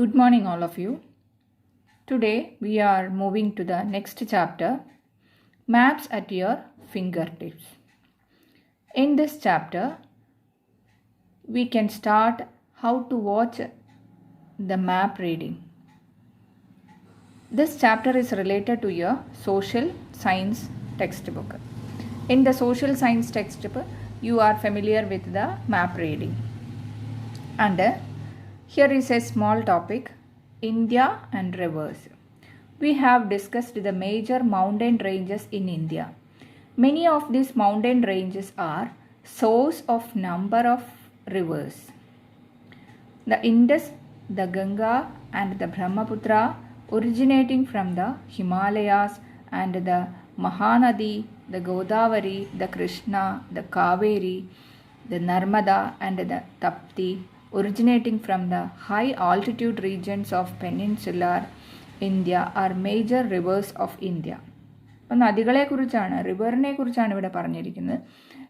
Good morning, all of you. Today we are moving to the next chapter, Maps at Your Fingertips. In this chapter, we can start how to watch the map reading. This chapter is related to your social science textbook. In the social science textbook, you are familiar with the map reading. And here is a small topic, India and rivers. We have discussed the major mountain ranges in India. Many of these mountain ranges are source of number of rivers. The Indus, the Ganga and the Brahmaputra originating from the Himalayas, and the Mahanadi, the Godavari, the Krishna, the Kaveri, the Narmada and the Tapti originating from the high altitude regions of peninsular India are major rivers of India. അപ്പോൾ നദികളെക്കുറിച്ചാണ്, റിവറിനെ കുറിച്ചാണ് ഇവിടെ പറഞ്ഞിരിക്കുന്നത്.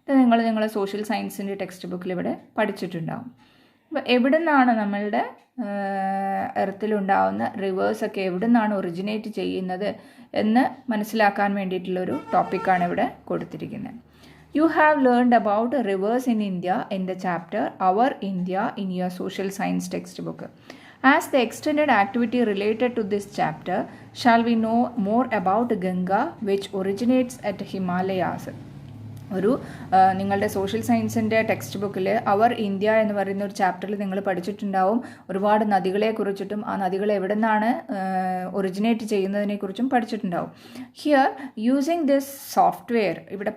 ഇത് നിങ്ങളെ social സയൻസിൻ്റെ text ബുക്കിൽ ഇവിടെ പഠിച്ചിട്ടുണ്ടാവും. അപ്പോൾ എവിടെ നിന്നാണ് നമ്മളുടെ എർത്തിലുണ്ടാവുന്ന റിവേഴ്സൊക്കെ എവിടെ നിന്നാണ് ഒറിജിനേറ്റ് ചെയ്യുന്നത് എന്ന് മനസ്സിലാക്കാൻ വേണ്ടിയിട്ടുള്ളൊരു ടോപ്പിക്കാണ് ഇവിടെ കൊടുത്തിരിക്കുന്നത്. You have learned about rivers in India in the chapter Our India in your social science textbook. As the extended activity related to this chapter, shall we know more about Ganga, which originates at Himalayas? ഒരു നിങ്ങളുടെ social സയൻസിൻ്റെ text ബുക്കിൽ അവർ India എന്ന് പറയുന്ന ഒരു ചാപ്റ്ററിൽ നിങ്ങൾ പഠിച്ചിട്ടുണ്ടാവും. ഒരുപാട് നദികളെക്കുറിച്ചിട്ടും ആ നദികൾ എവിടെ നിന്നാണ് ഒറിജിനേറ്റ് ചെയ്യുന്നതിനെക്കുറിച്ചും പഠിച്ചിട്ടുണ്ടാവും. ഹിയർ യൂസിങ് ദിസ് സോഫ്റ്റ്വെയർ, ഇവിടെ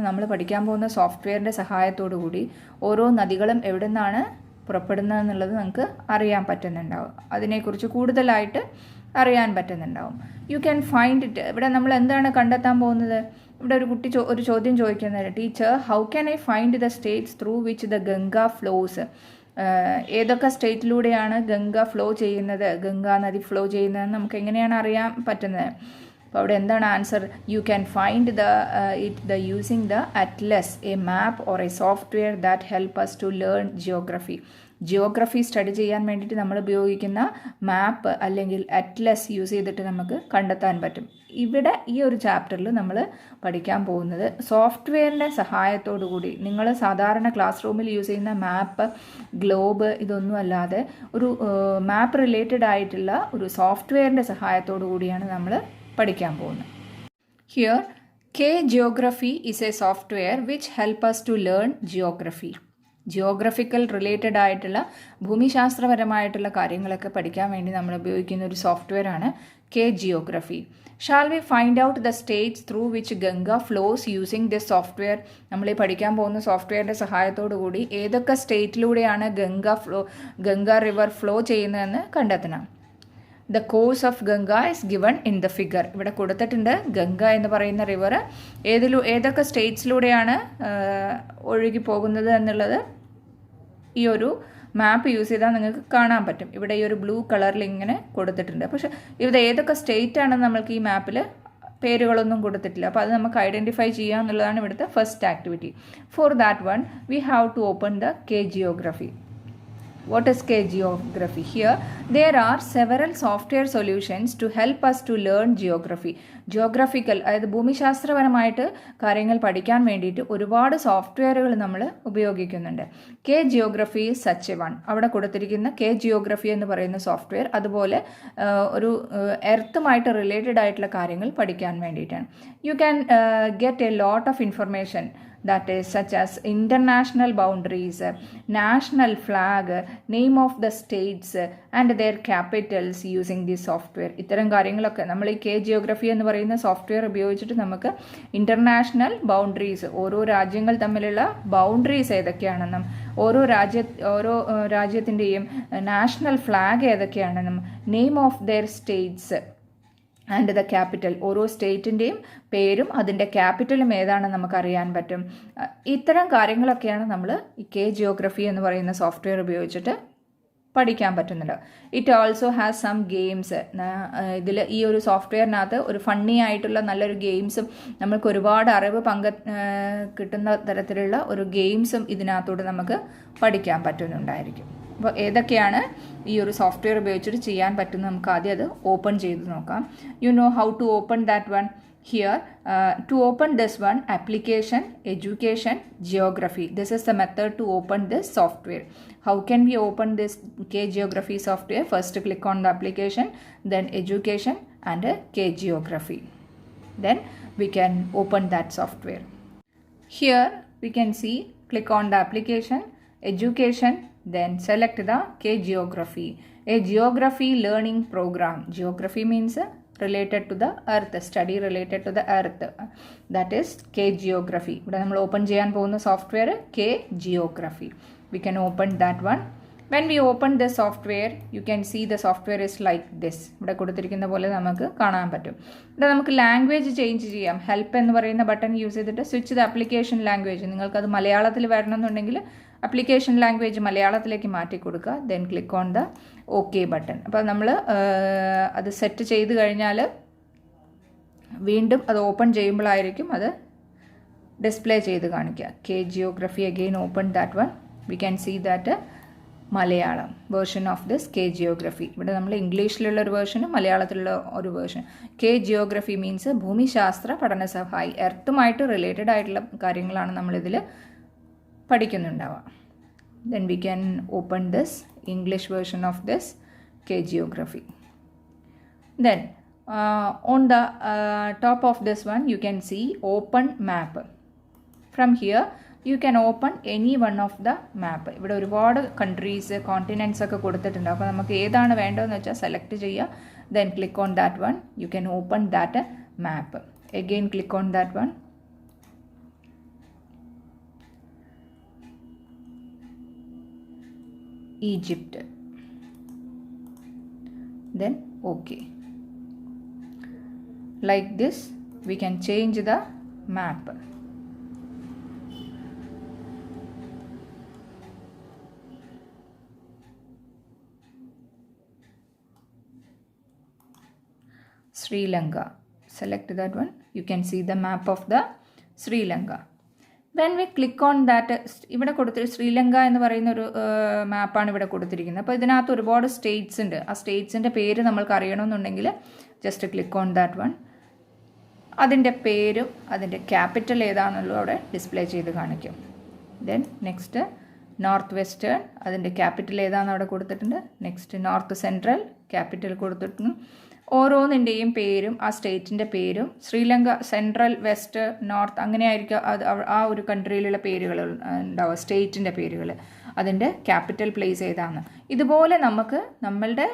നമ്മൾ പഠിക്കാൻ പോകുന്ന സോഫ്റ്റ്വെയറിൻ്റെ സഹായത്തോടു കൂടി ഓരോ നദികളും എവിടെ നിന്നാണ് പുറപ്പെടുന്നതെന്നുള്ളത് നമുക്ക് അറിയാൻ പറ്റുന്നുണ്ടാവും. അതിനെക്കുറിച്ച് കൂടുതലായിട്ട് അറിയാൻ പറ്റുന്നുണ്ടാവും. You can find it. ഇവിടെ നമ്മൾ എന്താണ് കണ്ടെത്താൻ പോകുന്നത്? ഇവിടെ ഒരു കുട്ടി ഒരു ചോദ്യം ചോദിക്കുന്നത്, teacher how can I find the states through which the Ganga flows? ഏതൊക്കെ സ്റ്റേറ്റിലൂടെയാണ് ഗംഗ ഫ്ലോ ചെയ്യുന്നത്, ഗംഗാ നദി ഫ്ലോ ചെയ്യുന്നതെന്ന് നമുക്ക് എങ്ങനെയാണ് അറിയാൻ പറ്റുന്നത്? അപ്പോൾ അവിടെ എന്താണ് answer? You can find using the atlas, a map or a software that help us to learn geography study ചെയ്യാൻ വേണ്ടിയിട്ട് നമ്മൾ ഉപയോഗിക്കുന്ന മാപ്പ് അല്ലെങ്കിൽ അറ്റ്ലസ് യൂസ് ചെയ്തിട്ട് നമുക്ക് കണ്ടെത്താൻ പറ്റും. ഇവിടെ ഈ ഒരു ചാപ്റ്ററിൽ നമ്മൾ പഠിക്കാൻ പോകുന്നത് സോഫ്റ്റ്വെയറിൻ്റെ സഹായത്തോടു കൂടി, നിങ്ങൾ സാധാരണ ക്ലാസ് റൂമിൽ യൂസ് ചെയ്യുന്ന മാപ്പ്, ഗ്ലോബ് ഇതൊന്നും അല്ലാതെ ഒരു മാപ്പ് റിലേറ്റഡ് ആയിട്ടുള്ള ഒരു സോഫ്റ്റ്വെയറിൻ്റെ സഹായത്തോടു കൂടിയാണ് നമ്മൾ പഠിക്കാൻ പോകുന്നത്. Here K-Geography is a software which help us to learn geography. Geographical related ആയിട്ടുള്ള ഭൂമിശാസ്ത്രപരമായിട്ടുള്ള കാര്യങ്ങളൊക്കെ പഠിക്കാൻ വേണ്ടി നമ്മൾ ഉപയോഗിക്കുന്ന ഒരു സോഫ്റ്റ്വെയറാണ് K-Geography. Shall we find out the states through which Ganga flows using this software? നമ്മൾ ഈ പഠിക്കാൻ പോകുന്ന സോഫ്റ്റ്വെയറിൻ്റെ സഹായത്തോടു കൂടി ഏതൊക്കെ സ്റ്റേറ്റിലൂടെയാണ് ഗംഗ റിവർ ഫ്ലോ ചെയ്യുന്നതെന്ന് കണ്ടെത്തണം. The course of Ganga is given in the figure. ഇവിടെ കൊടുത്തിട്ടുണ്ട് ഗംഗ എന്ന് പറയുന്ന റിവർ ഏതൊക്കെ സ്റ്റേറ്റ്സിലൂടെയാണ് ഒഴുകി പോകുന്നത് എന്നുള്ളത് ഈ ഒരു മാപ്പ് യൂസ് ചെയ്താൽ നിങ്ങൾക്ക് കാണാൻ പറ്റും. ഇവിടെ ഈ ഒരു ബ്ലൂ കളറിൽ ഇങ്ങനെ കൊടുത്തിട്ടുണ്ട്. പക്ഷേ ഇവിടെ ഏതൊക്കെ സ്റ്റേറ്റ് ആണെന്ന് നമ്മൾക്ക് ഈ മാപ്പിൽ പേരുകളൊന്നും കൊടുത്തിട്ടില്ല. അപ്പോൾ അത് നമുക്ക് ഐഡൻറ്റിഫൈ ചെയ്യുക എന്നുള്ളതാണ് ഇവിടുത്തെ first activity. For that one we have to open the K-Geography. What is K-Geography? Here there are several software solutions to help us to learn geography. Geographical, അതായത് ഭൂമിശാസ്ത്രപരമായിട്ട് കാര്യങ്ങൾ പഠിക്കാൻ വേണ്ടിയിട്ട് ഒരുപാട് സോഫ്റ്റ്വെയറുകൾ നമ്മൾ ഉപയോഗിക്കുന്നുണ്ട്. K-Geography is such a one. അവിടെ കൊടുത്തിരിക്കുന്ന K-Geography എന്ന് പറയുന്ന സോഫ്റ്റ്വെയർ അതുപോലെ ഒരു എർത്തുമായിട്ട് റിലേറ്റഡ് ആയിട്ടുള്ള കാര്യങ്ങൾ പഠിക്കാൻ വേണ്ടിയിട്ടാണ്. You can get a lot of information that is such as international boundaries, national flag, name of the states and their capitals using this software. ഇത്തരം കാര്യങ്ങളൊക്കെ നമ്മൾ ഈ K-Geography എന്ന് പറയുന്ന സോഫ്റ്റ്വെയർ ഉപയോഗിച്ചിട്ട് നമുക്ക് ഇൻ്റർനാഷണൽ ബൗണ്ടറീസ്, ഓരോ രാജ്യങ്ങൾ തമ്മിലുള്ള ബൗണ്ടറീസ് ഏതൊക്കെയാണെന്നും ഓരോ രാജ്യത്തിൻ്റെയും നാഷണൽ ഫ്ലാഗ് ഏതൊക്കെയാണെന്നും name of their states and the capital, ഓരോ സ്റ്റേറ്റിൻ്റെയും പേരും അതിൻ്റെ ക്യാപിറ്റലും ഏതാണെന്ന് നമുക്കറിയാൻ പറ്റും. ഇത്തരം കാര്യങ്ങളൊക്കെയാണ് നമ്മൾ ഈ K-Geography എന്ന് പറയുന്ന സോഫ്റ്റ്വെയർ ഉപയോഗിച്ചിട്ട് പഠിക്കാൻ പറ്റുന്നുണ്ട്. It also has some games. ഇതിൽ ഈ ഒരു സോഫ്റ്റ്വെയറിനകത്ത് ഒരു ഫണ്ണി ആയിട്ടുള്ള നല്ലൊരു ഗെയിംസും നമുക്ക് ഒരുപാട് അറിവ് കിട്ടുന്ന തരത്തിലുള്ള ഒരു ഗെയിംസും ഇതിനകത്തൂടെ നമുക്ക് പഠിക്കാൻ പറ്റുന്നുണ്ടായിരിക്കും. അപ്പോൾ ഏതൊക്കെയാണ് ഈ ഒരു സോഫ്റ്റ്വെയർ ഉപയോഗിച്ചിട്ട് ചെയ്യാൻ പറ്റുന്നത് നമുക്ക് ആദ്യം അത് ഓപ്പൺ ചെയ്ത് നോക്കാം. You know how to open that one. Here, to open this one, application, education, geography. This is the method to open this software. How can we open this K-Geography software? First, click on the application, then education and K-Geography. Then we can open that software. Here, we can see, click on the application, education, then select the K-Geography. A geography learning program. Geography means related to the earth, study related to the earth, that is K-Geography. ഇവിടെ നമ്മൾ open ചെയ്യാൻ പോകുന്ന software K-Geography. We can open that one. When we open the software, you can see the software is like this. ഇവിടെ കൊടുത്തിരിക്കുന്ന പോലെ നമുക്ക് കാണാൻ പറ്റും. ഇവിടെ നമുക്ക് ലാംഗ്വേജ് ചേഞ്ച് ചെയ്യാം. ഹെൽപ്പ് എന്ന് പറയുന്ന ബട്ടൺ യൂസ് ചെയ്തിട്ട് സ്വിച്ച് ദ ആപ്ലിക്കേഷൻ ലാംഗ്വേജ്. നിങ്ങൾക്കത് മലയാളത്തിൽ വരണമെന്നുണ്ടെങ്കിൽ ആപ്ലിക്കേഷൻ ലാംഗ്വേജ് മലയാളത്തിലേക്ക് മാറ്റി കൊടുക്കുക. Then click on the okay button. അപ്പോൾ നമ്മൾ അത് സെറ്റ് ചെയ്ത് കഴിഞ്ഞാൽ വീണ്ടും അത് ഓപ്പൺ ചെയ്യുമ്പോഴായിരിക്കും അത് ഡിസ്പ്ലേ ചെയ്ത് കാണിക്കുക. K-Geography again open that one. We can see that Malayalam version of this K-Geography. ഇവിടെ നമ്മൾ ഇംഗ്ലീഷിലുള്ള ഒരു വേർഷനും മലയാളത്തിലുള്ള ഒരു വേർഷൻ. K-Geography മീൻസ് ഭൂമിശാസ്ത്ര പഠന സഹായി. എർത്തുമായിട്ട് റിലേറ്റഡ് ആയിട്ടുള്ള കാര്യങ്ങളാണ് നമ്മളിതിൽ പഠിക്കുന്നുണ്ടാവുക. Then we can open this English version of this K-Geography. Then on the top of this one you can see open map. From here you can open any one of the map. ഇവിടെ ഒരുപാട് countries continents ഒക്കെ കൊടുത്തിട്ടുണ്ട്. അപ്പോൾ നമുക്ക് ഏതാണ് വേണ്ടതെന്ന് വെച്ചാൽ select ചെയ്യുക. Then click on that one. You can open that map. Again click on that one. Egypt. Then okay. Like this we can change the map. Sri Lanka. Select that one. You can see the map of the Sri Lanka. When we click on that, ഇവിടെ കൊടുത്തിട്ട് ശ്രീലങ്ക എന്ന് പറയുന്ന ഒരു മാപ്പാണ് ഇവിടെ കൊടുത്തിരിക്കുന്നത്. അപ്പോൾ ഇതിനകത്ത് ഒരുപാട് സ്റ്റേറ്റ്സ് ഉണ്ട്. ആ സ്റ്റേറ്റ്സിൻ്റെ പേര് നമ്മൾക്ക് അറിയണമെന്നുണ്ടെങ്കിൽ just click on that one. അതിൻ്റെ പേരും അതിൻ്റെ ക്യാപിറ്റൽ ഏതാണെന്നുള്ളൂ അവിടെ ഡിസ്പ്ലേ ചെയ്ത് കാണിക്കും. ദെൻ നെക്സ്റ്റ് നോർത്ത് വെസ്റ്റേൺ, അതിൻ്റെ ക്യാപിറ്റൽ ഏതാണെന്ന് അവിടെ കൊടുത്തിട്ടുണ്ട്. നെക്സ്റ്റ് നോർത്ത് സെൻട്രൽ ക്യാപിറ്റൽ കൊടുത്തിട്ടുണ്ട്. ഓരോന്നിൻ്റെയും പേരും ആ സ്റ്റേറ്റിൻ്റെ പേരും ശ്രീലങ്ക സെൻട്രൽ വെസ്റ്റ് നോർത്ത് അങ്ങനെയായിരിക്കും അത് ആ ഒരു കൺട്രിയിലുള്ള പേരുകൾ ഉണ്ടാവുക, സ്റ്റേറ്റിൻ്റെ പേരുകൾ, അതിൻ്റെ ക്യാപിറ്റൽ പ്ലേസ് ഏതാണ്. ഇതുപോലെ നമുക്ക് നമ്മളുടെ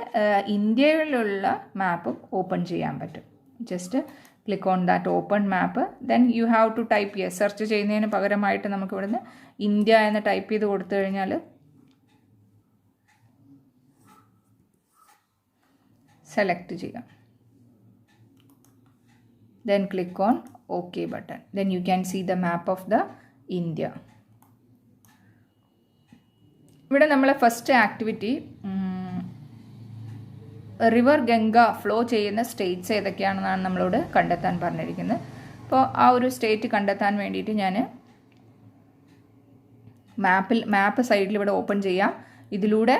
ഇന്ത്യയിലുള്ള മാപ്പും ഓപ്പൺ ചെയ്യാൻ പറ്റും. Just click on that open map. Then you have to type ചെയ്യുക. സെർച്ച് ചെയ്യുന്നതിന് പകരമായിട്ട് നമുക്ക് ഇവിടുന്ന് ഇന്ത്യ എന്ന് ടൈപ്പ് ചെയ്ത് കൊടുത്തു കഴിഞ്ഞാൽ സെലക്ട് ചെയ്യാം. Then click on OK button. Then you can see the map of the India. ഇവിടെ നമ്മളെ first activity river Ganga flow ചെയ്യുന്ന സ്റ്റേറ്റ്സ് ഏതൊക്കെയാണെന്നാണ് നമ്മളോട് കണ്ടെത്താൻ പറഞ്ഞിരിക്കുന്നത്. അപ്പോൾ ആ ഒരു സ്റ്റേറ്റ് കണ്ടെത്താൻ വേണ്ടിയിട്ട് ഞാൻ മാപ്പ് സൈഡിൽ ഇവിടെ ഓപ്പൺ ചെയ്യാം. ഇതിലൂടെ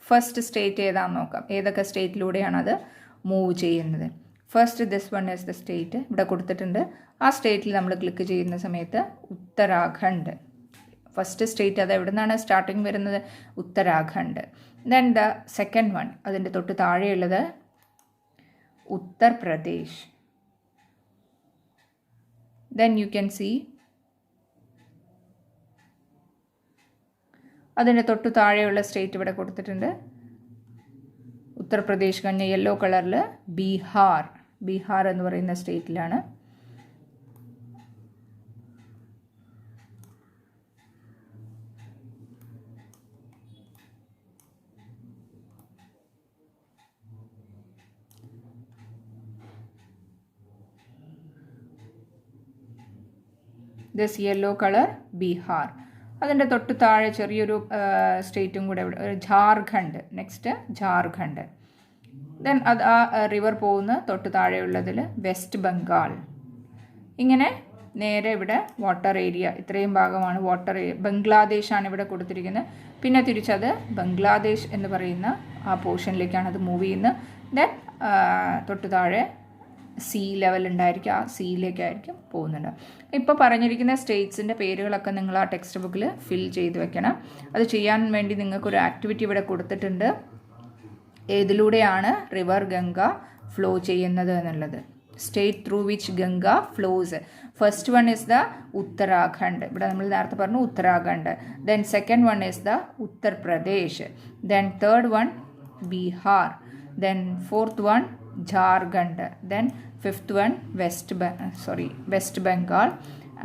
ഫസ്റ്റ് സ്റ്റേറ്റ് ഏതാണെന്ന് നോക്കാം. ഏതൊക്കെ സ്റ്റേറ്റിലൂടെയാണ് അത് മൂവ് ചെയ്യുന്നത്. First this one is the state ഇവിടെ കൊടുത്തിട്ടുണ്ട്. ആ സ്റ്റേറ്റിൽ നമ്മൾ ക്ലിക്ക് ചെയ്യുന്ന സമയത്ത് ഉത്തരാഖണ്ഡ് ഫസ്റ്റ് സ്റ്റേറ്റ്. അത് എവിടെ നിന്നാണ് സ്റ്റാർട്ടിങ് വരുന്നത്? Uttarakhand. Then the second one, അതിൻ്റെ തൊട്ട് താഴെയുള്ളത് Uttar Pradesh. Then you can see അതിൻ്റെ തൊട്ട് താഴെയുള്ള സ്റ്റേറ്റ് ഇവിടെ കൊടുത്തിട്ടുണ്ട്. ഉത്തർപ്രദേശ് കഴിഞ്ഞ യെല്ലോ കളറിൽ ബീഹാർ എന്ന് പറയുന്ന സ്റ്റേറ്റിലാണ്. This yellow colour Bihar. അതിൻ്റെ തൊട്ട് താഴെ ചെറിയൊരു സ്റ്റേറ്റും കൂടെ ഇവിടെ ജാർഖണ്ഡ്. നെക്സ്റ്റ് ജാർഖണ്ഡ്. ദെൻ ആ റിവർ പോകുന്ന തൊട്ട് താഴെയുള്ളതിൽ വെസ്റ്റ് ബംഗാൾ. ഇങ്ങനെ നേരെ ഇവിടെ വാട്ടർ ഏരിയ, ഇത്രയും ഭാഗമാണ് വാട്ടർ ഏരിയ. ബംഗ്ലാദേശാണ് ഇവിടെ കൊടുത്തിരിക്കുന്നത്. പിന്നെ തിരിച്ചത് ബംഗ്ലാദേശ് എന്ന് പറയുന്ന ആ പോർഷനിലേക്കാണ് അത് മൂവ് ചെയ്യുന്നത്. ദെൻ തൊട്ട് താഴെ സീ ലെവൽ ഉണ്ടായിരിക്കും, ആ സീയിലേക്കായിരിക്കും പോകുന്നുണ്ട്. ഇപ്പോൾ പറഞ്ഞിരിക്കുന്ന സ്റ്റേറ്റ്സിൻ്റെ പേരുകളൊക്കെ നിങ്ങൾ ആ ടെക്സ്റ്റ് ബുക്കിൽ ഫിൽ ചെയ്ത് വെക്കണം. അത് ചെയ്യാൻ വേണ്ടി നിങ്ങൾക്കൊരു ആക്ടിവിറ്റി ഇവിടെ കൊടുത്തിട്ടുണ്ട്. ഏതിലൂടെയാണ് റിവർ ഗംഗ ഫ്ലോ ചെയ്യുന്നത് എന്നുള്ളത്. State through which Ganga flows. First one is the Uttarakhand. ഇവിടെ നമ്മൾ നേരത്തെ പറഞ്ഞു Uttarakhand. Then second one is the Uttar Pradesh. Then third one Bihar. Then fourth one Jharkhand. Then fifth one West Bengal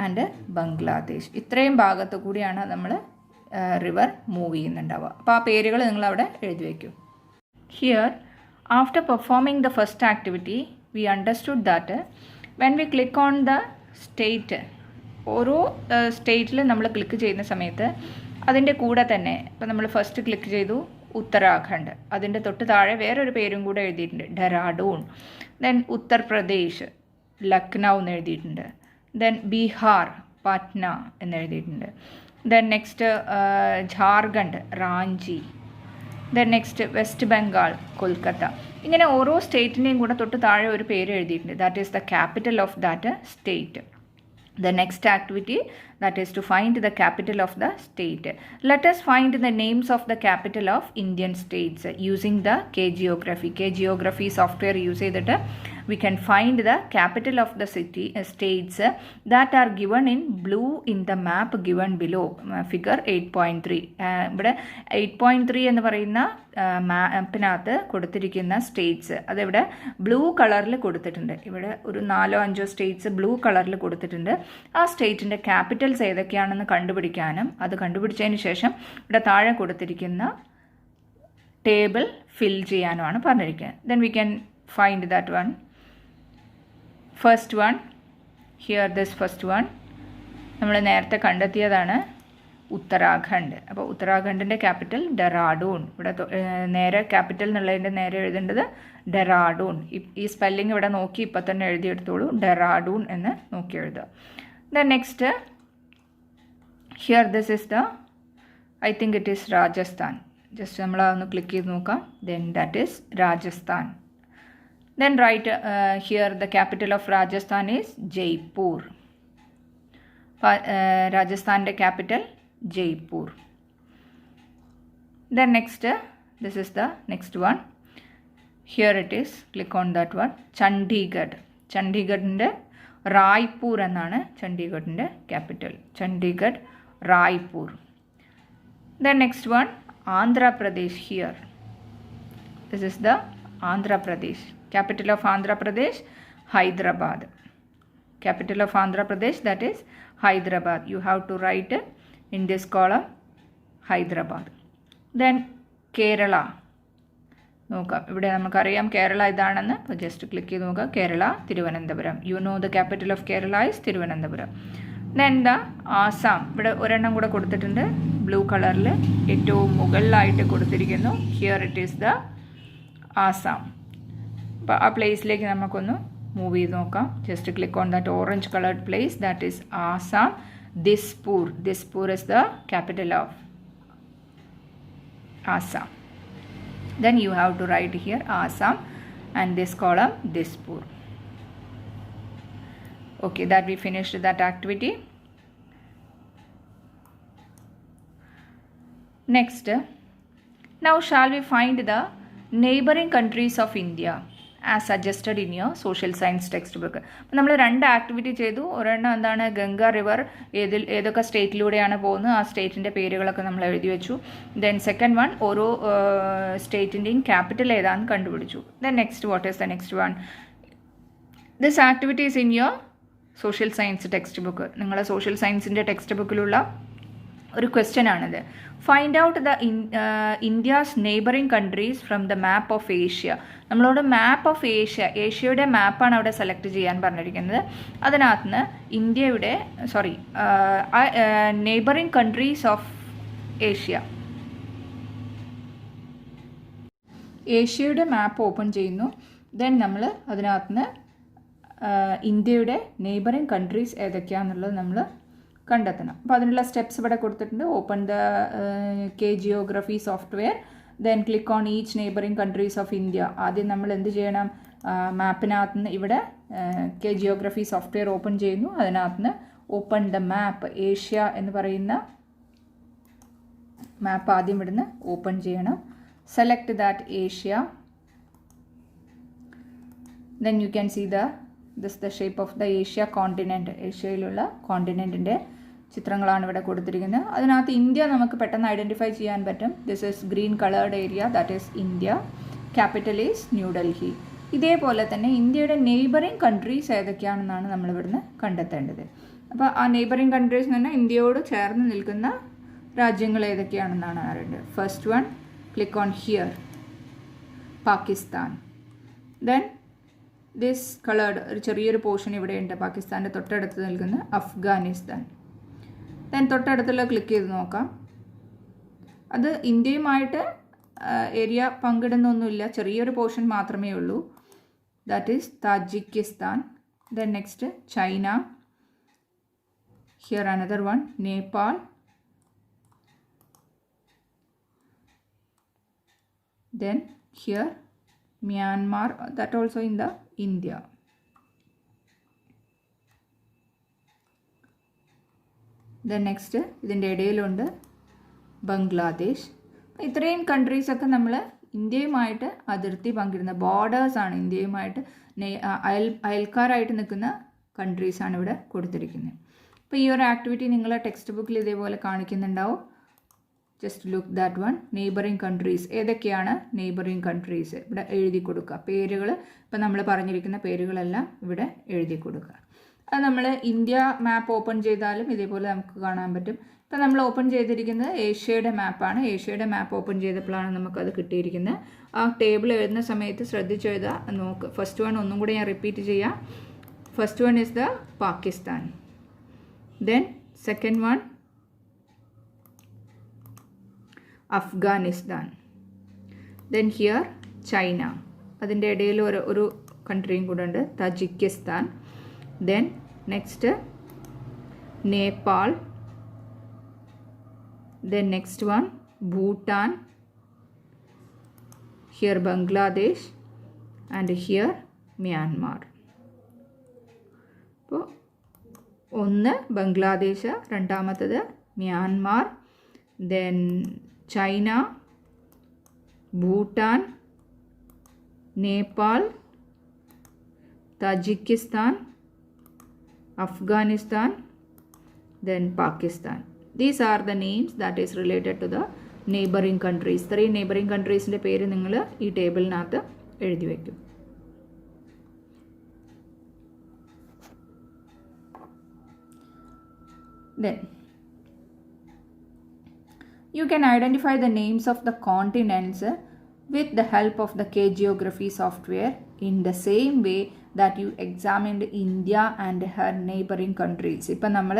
and Bangladesh. ഇത്രയും ഭാഗത്തു കൂടിയാണ് നമ്മൾ റിവർ മൂവ് ചെയ്യുന്നുണ്ടാവുക. അപ്പോൾ ആ പേരുകൾ നിങ്ങളവിടെ എഴുതി വയ്ക്കും. Here, after performing the first activity, we understood that when we click on the state, ഓരോ സ്റ്റേറ്റിൽ നമ്മൾ ക്ലിക്ക് ചെയ്യുന്ന സമയത്ത് അതിൻ്റെ കൂടെ തന്നെ ഇപ്പോൾ നമ്മൾ ഫസ്റ്റ് ക്ലിക്ക് ചെയ്തു ഉത്തരാഖണ്ഡ്, അതിൻ്റെ തൊട്ട് താഴെ വേറൊരു പേരും കൂടെ എഴുതിയിട്ടുണ്ട്, ഡെറാഡൂൺ. ദെൻ ഉത്തർപ്രദേശ്, ലക്നൗ എന്ന് എഴുതിയിട്ടുണ്ട്. ദെൻ ബീഹാർ, പാറ്റ്ന എന്ന് എഴുതിയിട്ടുണ്ട്. Then next Jharkhand, Ranchi. Then next west Bengal, Kolkata. ഇങ്ങനെ ഓരോ സ്റ്റേറ്റിൻ്റെയും കൂടെ തൊട്ട് താഴെ ഒരു പേര് എഴുതിയിട്ടുണ്ട്. That is the capital of that state. The next activity, that is to find the capital of the state. Let us find the names of the capital of Indian states using the K-Geography. K-Geography software use ചെയ്തിട്ട് we can find the capital of the states that are given in blue in the map given below. Figure 8.3. ഇവിടെ 8.3 എന്ന് പറയുന്ന മാപ്പിനകത്ത് കൊടുത്തിരിക്കുന്ന States അതിവിടെ blue കളറിൽ കൊടുത്തിട്ടുണ്ട്. ഇവിടെ ഒരു 4-5 സ്റ്റേറ്റ്സ് ബ്ലൂ കളറിൽ കൊടുത്തിട്ടുണ്ട്. ആ സ്റ്റേറ്റിൻ്റെ ക്യാപിറ്റൽസ് ഏതൊക്കെയാണെന്ന് കണ്ടുപിടിക്കാനും അത് കണ്ടുപിടിച്ചതിന് ശേഷം ഇവിടെ താഴെ കൊടുത്തിരിക്കുന്ന ടേബിൾ ഫിൽ ചെയ്യാനുമാണ് പറഞ്ഞിരിക്കുന്നത്. Then we can find that one. First one here, this first one നമ്മൾ നേരത്തെ കണ്ടെത്തിയതാണ് ഉത്തരാഖണ്ഡ്. അപ്പോൾ ഉത്തരാഖണ്ഡിൻ്റെ ക്യാപിറ്റൽ ഡെറാഡൂൺ. ഇവിടെ നേരെ ക്യാപിറ്റൽ എന്നുള്ളതിൻ്റെ നേരെ എഴുതേണ്ടത് ഡെറാഡൂൺ. ഈ സ്പെല്ലിംഗ് ഇവിടെ നോക്കി ഇപ്പം തന്നെ എഴുതിയെടുത്തോളൂ, ഡെറാഡൂൺ എന്ന് നോക്കി എഴുതുക. Then next here, this is the, I think it is Rajasthan. Just നമ്മൾ അതൊന്ന് ക്ലിക്ക് ചെയ്ത് നോക്കാം. Then that is Rajasthan. Then write here the capital of Rajasthan is Jaipur. Rajasthan's capital Jaipur. Then next, this is the next one. Here it is. Click on that one. Chandigarh. Chandigarhinte Raipur എന്നാണ് ചണ്ഡീഗഡിൻ്റെ capital. Chandigarh, Raipur. Then next one, Andhra Pradesh here. This is the Andhra Pradesh. Capital of Andhra Pradesh, Hyderabad. Capital of Andhra Pradesh, that is Hyderabad. You have to write in this column Hyderabad. Then Kerala. നോക്കാം, ഇവിടെ നമുക്കറിയാം കേരള ഇതാണെന്ന്. അപ്പോൾ just click ചെയ്ത് നോക്കാം. Kerala, Thiruvananthapuram. You know the capital of Kerala is Thiruvananthapuram. Then the Assam. ഇവിടെ ഒരെണ്ണം കൂടെ കൊടുത്തിട്ടുണ്ട് ബ്ലൂ കളറിൽ, ഏറ്റവും മുകളിലായിട്ട് കൊടുത്തിരിക്കുന്നു. Here it is the Assam. അപ്പോൾ ആ പ്ലേസിലേക്ക് നമുക്കൊന്ന് മൂവ് ചെയ്ത് നോക്കാം. Just click on that orange coloured place, that is Assam. Dispur. Dispur is the capital of Assam. Then you have to write here Assam and this column Dispur. Okay, that we finished that activity. Next, now shall we find the neighboring countries of India as suggested in your social science textbook. അപ്പോൾ നമ്മൾ 2 activity ചെയ്തു. ഒരെണ്ണം എന്താണ്, Ganga river ഏതൊക്കെ സ്റ്റേറ്റിലൂടെയാണ് പോകുന്നത്, ആ സ്റ്റേറ്റിൻ്റെ പേരുകളൊക്കെ നമ്മൾ എഴുതി വെച്ചു. ദെൻ സെക്കൻഡ് വൺ, ഓരോ സ്റ്റേറ്റിൻ്റെയും ക്യാപിറ്റൽ ഏതാണെന്ന് കണ്ടുപിടിച്ചു. Then next, what is the next one? This activity is in your social science text book. നിങ്ങളുടെ സോഷ്യൽ സയൻസിൻ്റെ ടെക്സ്റ്റ് ബുക്കിലുള്ള ഒരു ക്വസ്റ്റ്യൻ ആണിത്. Find out the India's neighbouring countries from the map of Asia. നമ്മളോട് മാപ്പ് of Asia, ഏഷ്യയുടെ മാപ്പാണ് അവിടെ select ചെയ്യാൻ പറഞ്ഞിരിക്കുന്നത്. അതിനകത്ത് നിന്ന് ഇന്ത്യയുടെ നെയ്ബറിങ് കൺട്രീസ് ഓഫ് ഏഷ്യ, ഏഷ്യയുടെ മാപ്പ് ഓപ്പൺ ചെയ്യുന്നു. ദെൻ നമ്മൾ അതിനകത്ത് നിന്ന് ഇന്ത്യയുടെ നെയ്ബറിങ് കൺട്രീസ് ഏതൊക്കെയാണെന്നുള്ളത് നമ്മൾ കണ്ടെത്തണം. അപ്പോൾ അതിനുള്ള സ്റ്റെപ്സ് ഇവിടെ കൊടുത്തിട്ടുണ്ട്. Open the K geography software, then click on each neighbouring countries of India. ആദ്യം നമ്മൾ എന്ത് ചെയ്യണം, മാപ്പിനകത്ത് നിന്ന് ഇവിടെ കെ ജിയോഗ്രഫി സോഫ്റ്റ്വെയർ ഓപ്പൺ ചെയ്യുന്നു. അതിനകത്ത് നിന്ന് ഓപ്പൺ ദ മാപ്പ്, ഏഷ്യ എന്ന് പറയുന്ന മാപ്പ് ആദ്യം ഇവിടുന്ന് ഓപ്പൺ ചെയ്യണം. Select that Asia. Then you can see the shape of the Asia continent. ഏഷ്യയിലുള്ള കോണ്ടിനെൻറ്റിൻ്റെ ചിത്രങ്ങളാണ് ഇവിടെ കൊടുത്തിരിക്കുന്നത്. അതിനകത്ത് ഇന്ത്യ നമുക്ക് പെട്ടെന്ന് ഐഡൻറ്റിഫൈ ചെയ്യാൻ പറ്റും. This is green coloured area, that is India. Capital is New Delhi. ഇതേപോലെ തന്നെ ഇന്ത്യയുടെ നെയ്ബറിങ് കൺട്രീസ് ഏതൊക്കെയാണെന്നാണ് നമ്മളിവിടുന്ന് കണ്ടെത്തേണ്ടത്. അപ്പോൾ ആ നെയ്ബറിങ് കൺട്രീസ് എന്ന് പറഞ്ഞാൽ ഇന്ത്യയോട് ചേർന്ന് നിൽക്കുന്ന രാജ്യങ്ങൾ ഏതൊക്കെയാണെന്നാണ് അറിയേണ്ടത്. First one, click on here, Pakistan. Then this coloured ഒരു ചെറിയൊരു പോർഷൻ ഇവിടെയുണ്ട്, പാകിസ്ഥാൻ്റെ തൊട്ടടുത്ത് നിൽക്കുന്ന അഫ്ഗാനിസ്ഥാൻ. ദെൻ തൊട്ടടുത്തുള്ള ക്ലിക്ക് ചെയ്ത് നോക്കാം. അത് ഇന്ത്യയുമായിട്ട് ഏരിയ പങ്കിടുന്നൊന്നുമില്ല, ചെറിയൊരു പോർഷൻ മാത്രമേ ഉള്ളൂ. That is Tajikistan. Then next China. Here another one, Nepal. Then here Myanmar, that also in the India. Then next ഇതിൻ്റെ ഇടയിലുണ്ട് ബംഗ്ലാദേശ്. ഇത്രയും കൺട്രീസൊക്കെ നമ്മൾ ഇന്ത്യയുമായിട്ട് അതിർത്തി പങ്കിടുന്ന ബോർഡേഴ്സാണ്, ഇന്ത്യയുമായിട്ട് അയൽക്കാരായിട്ട് നിൽക്കുന്ന കൺട്രീസാണ് ഇവിടെ കൊടുത്തിരിക്കുന്നത്. അപ്പോൾ ഈ ഒരു ആക്ടിവിറ്റി നിങ്ങളെ ടെക്സ്റ്റ് ബുക്കിൽ ഇതേപോലെ കാണിക്കുന്നുണ്ടാവും. Just look that one, neighbouring countries. ഏതൊക്കെയാണ് നെയ്ബറിങ് കൺട്രീസ് ഇവിടെ എഴുതി കൊടുക്കുക. പേരുകൾ ഇപ്പം നമ്മൾ പറഞ്ഞിരിക്കുന്ന പേരുകളെല്ലാം ഇവിടെ എഴുതി കൊടുക്കുക. അത് നമ്മൾ ഇന്ത്യ മാപ്പ് ഓപ്പൺ ചെയ്താലും ഇതേപോലെ നമുക്ക് കാണാൻ പറ്റും. ഇപ്പം നമ്മൾ ഓപ്പൺ ചെയ്തിരിക്കുന്നത് ഏഷ്യയുടെ മാപ്പാണ്. ഏഷ്യയുടെ മാപ്പ് ഓപ്പൺ ചെയ്തപ്പോഴാണ് നമുക്കത് കിട്ടിയിരിക്കുന്നത്. ആ ടേബിൾ എഴുതുന്ന സമയത്ത് ശ്രദ്ധിച്ചെഴുതുക, നോക്ക്. ഫസ്റ്റ് വൺ ഒന്നും കൂടി ഞാൻ റിപ്പീറ്റ് ചെയ്യാം. First one is the Pakistan. Then second one Afghanistan. Then here China. അതിൻ്റെ ഇടയിൽ ഒരു കൺട്രിയും കൂടെ ഉണ്ട്, Tajikistan. Then next Nepal. Then next one Bhutan. Here Bangladesh and here Myanmar. അപ്പോൾ ഒന്ന് ബംഗ്ലാദേശ്, രണ്ടാമത്തത് Myanmar, then China, Bhutan, Nepal, Tajikistan, Afghanistan, then Pakistan. These are the names that is related to the neighboring countries. ഇത്രയും neighbouring കൺട്രീസിൻ്റെ പേര് നിങ്ങൾ ഈ ടേബിളിനകത്ത് എഴുതി വയ്ക്കും. Then you can identify the names of the continents with the help of the K Geography software in the same way that you examined India and her neighboring countries. ഇപ്പം നമ്മൾ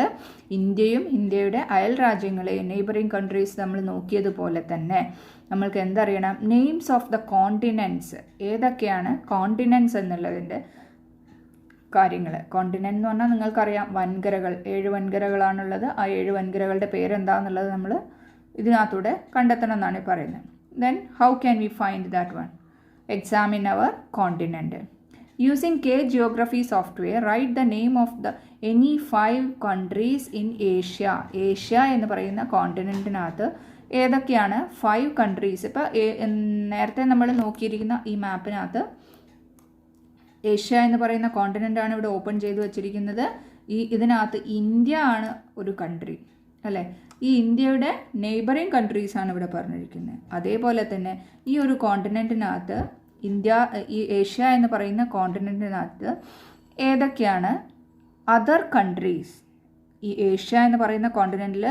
ഇന്ത്യയും ഇന്ത്യയുടെ അയൽ രാജ്യങ്ങളെയും നെയ്ബറിങ് കൺട്രീസ് നമ്മൾ നോക്കിയതുപോലെ തന്നെ നമ്മൾക്ക് എന്തറിയണം, names of the continents. ഏതൊക്കെയാണ് കോണ്ടിനെൻറ്റ്സ് എന്നുള്ളതിൻ്റെ കാര്യങ്ങൾ. കോണ്ടിനെൻ്റ് എന്ന് പറഞ്ഞാൽ നിങ്ങൾക്കറിയാം, വൻകരകൾ, 7 വൻകരകളാണുള്ളത്. ആ 7 വൻകരകളുടെ പേരെന്താണെന്നുള്ളത് നമ്മൾ ഇതിനകത്തൂടെ കണ്ടെത്തണം എന്നാണ് പറയുന്നത്. Then how can we find that one? Examine our continent. Using K Geography software, write the name of the any 5 countries in Asia. Asia എന്ന് പറയുന്ന കോണ്ടിനെൻറ്റിനകത്ത് ഏതൊക്കെയാണ് 5 കൺട്രീസ്. ഇപ്പോൾ നേരത്തെ നമ്മൾ നോക്കിയിരിക്കുന്ന ഈ മാപ്പിനകത്ത് ഏഷ്യ എന്ന് പറയുന്ന കോണ്ടിനെൻ്റാണ് ഇവിടെ ഓപ്പൺ ചെയ്ത് വെച്ചിരിക്കുന്നത്. ഇതിനകത്ത് ഇന്ത്യ ആണ് ഒരു കൺട്രി അല്ലേ. ഈ ഇന്ത്യയുടെ നെയ്ബറിങ് കൺട്രീസാണ് ഇവിടെ പറഞ്ഞിരിക്കുന്നത്. അതേപോലെ തന്നെ ഈ ഒരു കോണ്ടിനെൻറ്റിനകത്ത് ഈ ഏഷ്യ എന്ന് പറയുന്ന കോണ്ടിനെൻറ്റിനകത്ത് ഏതൊക്കെയാണ് അതർ കൺട്രീസ്. ഈ ഏഷ്യ എന്ന് പറയുന്ന കോണ്ടിനെൻറ്റിൽ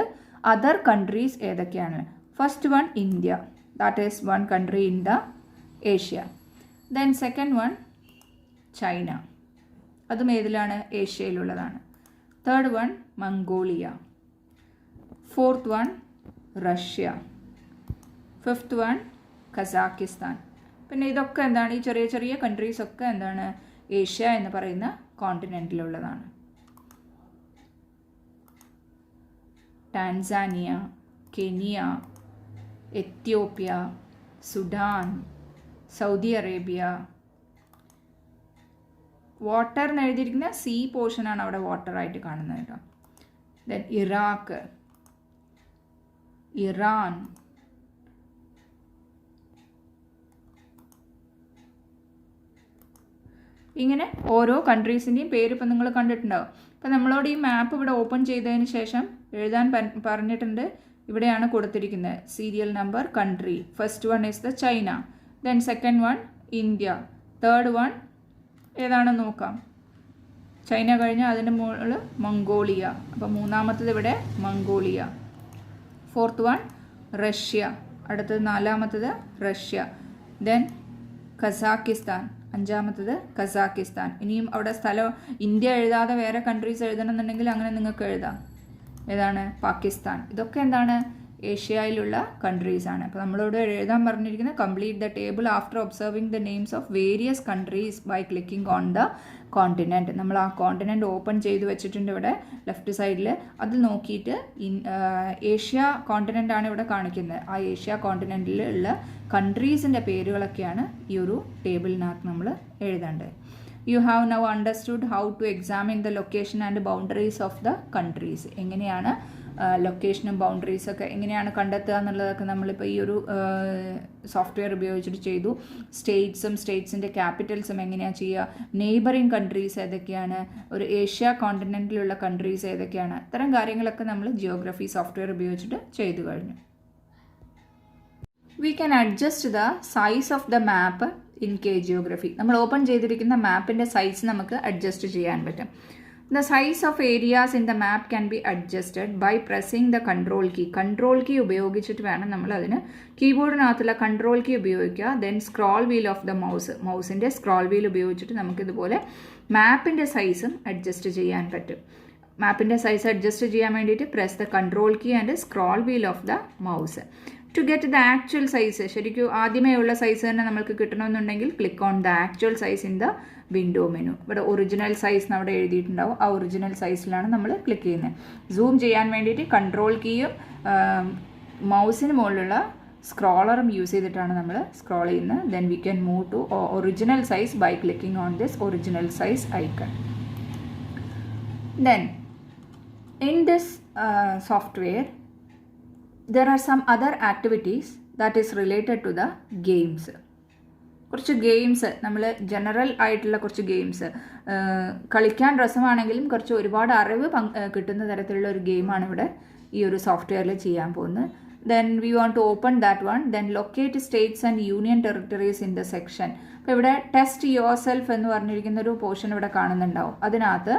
അതർ കൺട്രീസ് ഏതൊക്കെയാണ്? First one India, that is one country in the Asia. Then second one China, അതും ഏതിലാണ്? ഏഷ്യയിലുള്ളതാണ്. Third one Mongolia. Fourth one Russia. Fifth one Kazakhstan. പിന്നെ ഇതൊക്കെ എന്താണ്? ഈ ചെറിയ ചെറിയ കൺട്രീസൊക്കെ എന്താണ്? ഏഷ്യ എന്ന് പറയുന്ന കോണ്ടിനെൻറ്റിലുള്ളതാണ്. Tanzania, Kenya, Ethiopia, Sudan, Saudi Arabia. Water എന്ന് എഴുതിയിരിക്കുന്ന സീ പോർഷനാണ് അവിടെ വാട്ടറായിട്ട് കാണുന്നത് കേട്ടോ. ദെൻ ഇറാഖ്, ഇറാൻ, ഇങ്ങനെ ഓരോ കൺട്രീസിൻ്റെയും പേര് ഇപ്പം നിങ്ങൾ കണ്ടിട്ടുണ്ടാവും. ഇപ്പം നമ്മളോട് ഈ മാപ്പ് ഇവിടെ ഓപ്പൺ ചെയ്തതിന് ശേഷം എഴുതാൻ പറഞ്ഞിട്ടുണ്ട്. ഇവിടെയാണ് കൊടുത്തിരിക്കുന്നത് serial number, country. First one is the China, then second one India, third one ഏതാണെന്ന് നോക്കാം. ചൈന കഴിഞ്ഞാൽ അതിൻ്റെ മുകളിൽ മംഗോളിയ, അപ്പോൾ മൂന്നാമത്തത് ഇവിടെ മംഗോളിയ. ഫോർത്ത് വൺ റഷ്യ, അടുത്തത് നാലാമത്തത് റഷ്യ. ദെൻ കസാക്കിസ്ഥാൻ, അഞ്ചാമത്തത് കസാക്കിസ്ഥാൻ. ഇനിയും അവിടെ സ്ഥലം ഇന്ത്യ എഴുതാതെ വേറെ കൺട്രീസ് എഴുതണമെന്നുണ്ടെങ്കിൽ അങ്ങനെ നിങ്ങൾക്ക് എഴുതാം. ഏതാണ്? പാകിസ്ഥാൻ. ഇതൊക്കെ എന്താണ്? ഏഷ്യയിലുള്ള കൺട്രീസാണ്. അപ്പോൾ നമ്മളോട് എഴുതാൻ പറഞ്ഞിരിക്കുന്നത് complete the table after observing the names of various countries by clicking on the continent. നമ്മൾ ആ കോണ്ടിനെൻറ്റ് ഓപ്പൺ ചെയ്ത് വെച്ചിട്ടുണ്ട് ഇവിടെ ലെഫ്റ്റ് സൈഡിൽ. അത് നോക്കിയിട്ട് ഏഷ്യ കോണ്ടിനെൻ്റ് ആണ് ഇവിടെ കാണിക്കുന്നത്. ആ ഏഷ്യ കോണ്ടിനെൻറ്റിൽ ഉള്ള കൺട്രീസിൻ്റെ പേരുകളൊക്കെയാണ് ഈ ഒരു ടേബിളിനകത്ത് നമ്മൾ എഴുതേണ്ടത്. You have now understood how to examine the location and boundaries of the countries. എങ്ങനെയാണ് ലൊക്കേഷനും ബൗണ്ടറീസൊക്കെ എങ്ങനെയാണ് കണ്ടെത്തുക എന്നുള്ളതൊക്കെ നമ്മളിപ്പോൾ ഈ ഒരു സോഫ്റ്റ്വെയർ ഉപയോഗിച്ചിട്ട് ചെയ്തു. സ്റ്റേറ്റ്സിൻ്റെ ക്യാപിറ്റൽസും എങ്ങനെയാണ് ചെയ്യുക, നെയ്ബറിങ് കൺട്രീസ് ഏതൊക്കെയാണ്, ഒരു ഏഷ്യ കോണ്ടിനെൻറ്റിലുള്ള കൺട്രീസ് ഏതൊക്കെയാണ്, ഇത്തരം കാര്യങ്ങളൊക്കെ നമ്മൾ ജിയോഗ്രഫി സോഫ്റ്റ്വെയർ ഉപയോഗിച്ചിട്ട് ചെയ്തു കഴിഞ്ഞു. We can adjust the size of the map in K-Geography. നമ്മൾ ഓപ്പൺ ചെയ്തിരിക്കുന്ന മാപ്പിൻ്റെ സൈസ് നമുക്ക് അഡ്ജസ്റ്റ് ചെയ്യാൻ പറ്റും. The size of areas in the map can be adjusted by pressing the control key. Control key ഉപയോഗിച്ചിട്ട് വേണം നമ്മൾ അതിന്, കീബോർഡിനകത്തുള്ള കൺട്രോൾ കീ ഉപയോഗിക്കുക. Then scroll wheel of the മൗസിൻ്റെ സ്ക്രോൾ വീൽ ഉപയോഗിച്ചിട്ട് നമുക്കിതുപോലെ മാപ്പിൻ്റെ സൈസും അഡ്ജസ്റ്റ് ചെയ്യാൻ പറ്റും. മാപ്പിൻ്റെ സൈസ് അഡ്ജസ്റ്റ് ചെയ്യാൻ വേണ്ടിയിട്ട് press the control key and scroll wheel of the mouse. To get the actual size, ശരിക്കും ആദ്യമേ ഉള്ള സൈസ് തന്നെ നമുക്ക് കിട്ടണമെന്നുണ്ടെങ്കിൽ click on the actual size in the window menu. ഇവിടെ ഒറിജിനൽ സൈസ് അവിടെ എഴുതിയിട്ടുണ്ടാവും. ആ ഒറിജിനൽ സൈസിലാണ് നമ്മൾ ക്ലിക്ക് ചെയ്യുന്നത്. സൂം ചെയ്യാൻ വേണ്ടിയിട്ട് കൺട്രോൾ കീയും മൗസിന് മുകളിലുള്ള സ്ക്രോളറും യൂസ് ചെയ്തിട്ടാണ് നമ്മൾ സ്ക്രോൾ ചെയ്യുന്നത്. Then we can move to original size by clicking on this original size icon. Then in this software there are some other activities that is related to the games. കുറച്ച് games, നമ്മൾ general ആയിട്ടുള്ള കുറച്ച് games, കളിക്കാൻ രസമാണെങ്കിലും കുറച്ച് ഒരുപാട് അറിവ് കിട്ടുന്ന തരത്തിലുള്ള ഒരു ഗെയിമാണ് ഇവിടെ ഈ ഒരു സോഫ്റ്റ്വെയറിൽ ചെയ്യാൻ പോകുന്നത്. Then we want to open that one. Then locate states and union territories in the section. അപ്പോൾ ഇവിടെ ടെസ്റ്റ് യുവർ സെൽഫ് എന്ന് പറഞ്ഞിരിക്കുന്ന ഒരു പോർഷൻ ഇവിടെ കാണുന്നുണ്ടാവും. അതിനകത്ത്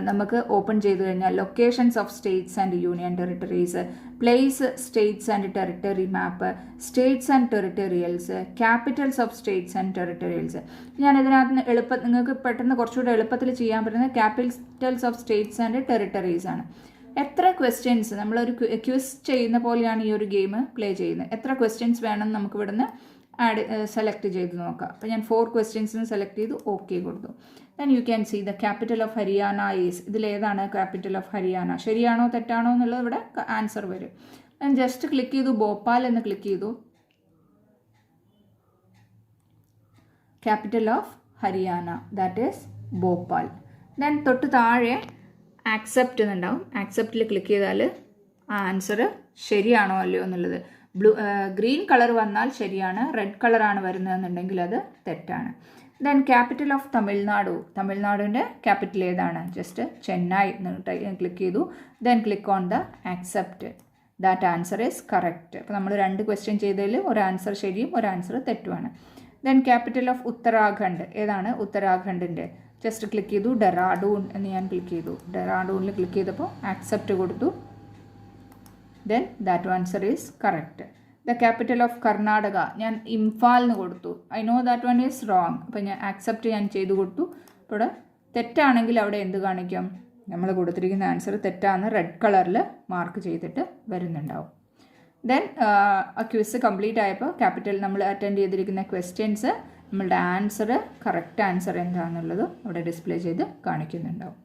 നമുക്ക് ഓപ്പൺ ചെയ്ത് കഴിഞ്ഞാൽ locations of states and union territories, place states and territory map, states and territorials, capitals of states and territorials. ഞാൻ ഇതിനകത്ത് നിങ്ങൾക്ക് പെട്ടെന്ന് കുറച്ചുകൂടെ എളുപ്പത്തിൽ ചെയ്യാൻ പറ്റുന്നത് capitals of states and territories ആണ്. എത്ര ക്വസ്റ്റ്യൻസ്, നമ്മളൊരു ക്വിസ് ചെയ്യുന്ന പോലെയാണ് ഈ ഒരു ഗെയിം പ്ലേ ചെയ്യുന്നത്. എത്ര ക്വസ്റ്റ്യൻസ് വേണം നമുക്ക് ഇവിടുന്ന് സെലക്ട് ചെയ്ത് നോക്കാം. അപ്പോൾ ഞാൻ 4 ക്വസ്റ്റ്യൻസിന് സെലക്ട് ചെയ്തു, ഓക്കെ കൊടുത്തു. Then you can see the capital of Haryana is, ഇതിലേതാണ് ക്യാപിറ്റൽ ഓഫ് ഹരിയാന, ശരിയാണോ തെറ്റാണോ എന്നുള്ളത് ഇവിടെ ആൻസർ വരും. ഞാൻ ജസ്റ്റ് ക്ലിക്ക് ചെയ്തു, ഭോപ്പാൽ എന്ന് ക്ലിക്ക് ചെയ്തു, capital of Haryana that is Bhopal. Then തൊട്ട് താഴെ ആക്സെപ്റ്റ് എന്നുണ്ടാവും. ആക്സെപ്റ്റിൽ ക്ലിക്ക് ചെയ്താൽ ആ ആൻസർ ശരിയാണോ അല്ലയോ എന്നുള്ളത്, ഗ്രീൻ കളർ വന്നാൽ ശരിയാണ്, റെഡ് കളറാണ് വരുന്നതെന്നുണ്ടെങ്കിൽ അത് തെറ്റാണ്. ദെൻ ക്യാപിറ്റൽ ഓഫ് തമിഴ്നാടു, തമിഴ്നാടിൻ്റെ ക്യാപിറ്റൽ ഏതാണ്, ജസ്റ്റ് ചെന്നൈ എന്ന് ക്ലിക്ക് ചെയ്തു. Then click on the accept, that answer is correct. അപ്പോൾ നമ്മൾ 2 ക്വസ്റ്റ്യൻ ചെയ്തതിൽ ഒരു ആൻസർ ശരിയും ഒരു ആൻസർ തെറ്റുമാണ്. ദെൻ ക്യാപിറ്റൽ ഓഫ് ഉത്തരാഖണ്ഡ്, ഏതാണ് ഉത്തരാഖണ്ഡിൻ്റെ, ജസ്റ്റ് ക്ലിക്ക് ചെയ്തു, ഡെറാഡൂൺ എന്ന് ഞാൻ ക്ലിക്ക് ചെയ്തു. ഡെറാഡൂണിൽ ക്ലിക്ക് ചെയ്തപ്പോൾ ആക്സെപ്റ്റ് കൊടുത്തു. Then that answer is correct. The capital of Karnataka, ഞാൻ ഇംഫാൽ എന്ന് കൊടുത്തു. I know that one is wrong. അപ്പോൾ ഞാൻ ആക്സെപ്റ്റ് ഞാൻ ചെയ്തു കൊടുത്തു. അപ്പോൾ ഇവിടെ തെറ്റാണെങ്കിൽ അവിടെ എന്ത് കാണിക്കും, നമ്മൾ കൊടുത്തിരിക്കുന്ന ആൻസർ തെറ്റാന്ന് റെഡ് കളറിൽ മാർക്ക് ചെയ്തിട്ട് വരുന്നുണ്ടാവും. ദെൻ ക്വിസ് കംപ്ലീറ്റ് ആയപ്പോൾ ക്യാപിറ്റൽ നമ്മൾ അറ്റൻഡ് ചെയ്തിരിക്കുന്ന ക്വസ്റ്റ്യൻസ് നമ്മളുടെ ആൻസർ, കറക്റ്റ് ആൻസർ എന്താണെന്നുള്ളത് അവിടെ ഡിസ്പ്ലേ ചെയ്ത് കാണിക്കുന്നുണ്ടാവും.